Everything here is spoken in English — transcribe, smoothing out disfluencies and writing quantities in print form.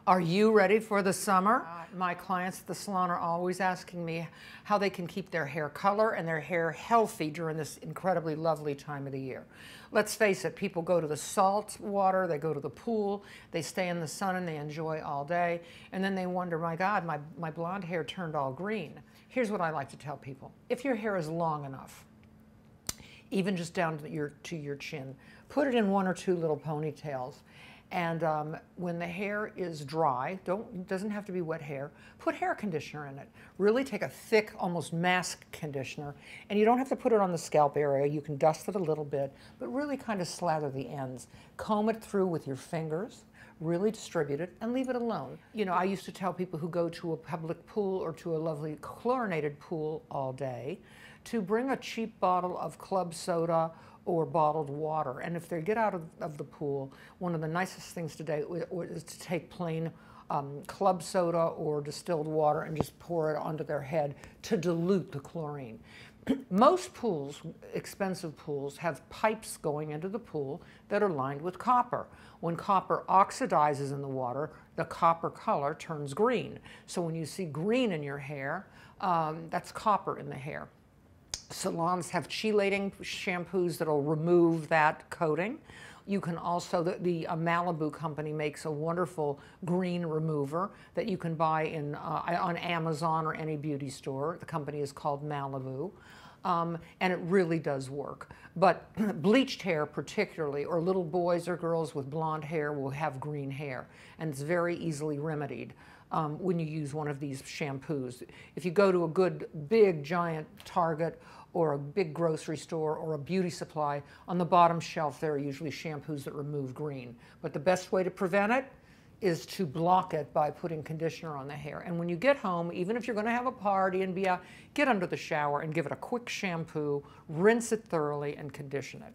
Are you ready for the summer? My clients at the salon are always asking me how they can keep their hair color and their hair healthy during this incredibly lovely time of the year. Let's face it, people go to the salt water, they go to the pool, they stay in the sun and they enjoy all day, and then they wonder, my God, my blonde hair turned all green. Here's what I like to tell people. If your hair is long enough, even just down to your chin, put it in one or two little ponytails. And when the hair is dry, doesn't have to be wet hair, put hair conditioner in it. Really take a thick, almost mask conditioner, and you don't have to put it on the scalp area. You can dust it a little bit, but really kind of slather the ends. Comb it through with your fingers, really distribute it, and leave it alone. You know, I used to tell people who go to a public pool or to a lovely chlorinated pool all day to bring a cheap bottle of club soda or bottled water. And if they get out of the pool, one of the nicest things to do is to take plain club soda or distilled water and just pour it onto their head to dilute the chlorine. Most pools, expensive pools, have pipes going into the pool that are lined with copper. When copper oxidizes in the water, the copper color turns green. So when you see green in your hair, that's copper in the hair. Salons have chelating shampoos that'll remove that coating. You can also, the Malibu company makes a wonderful green remover that you can buy on Amazon or any beauty store. The company is called Malibu. And it really does work. But bleached hair particularly, or little boys or girls with blonde hair will have green hair, and it's very easily remedied when you use one of these shampoos. If you go to a good, big, giant Target or a big grocery store or a beauty supply, on the bottom shelf there are usually shampoos that remove green. But the best way to prevent it is to block it by putting conditioner on the hair. And when you get home, even if you're going to have a party and be out, get under the shower and give it a quick shampoo, rinse it thoroughly, and condition it.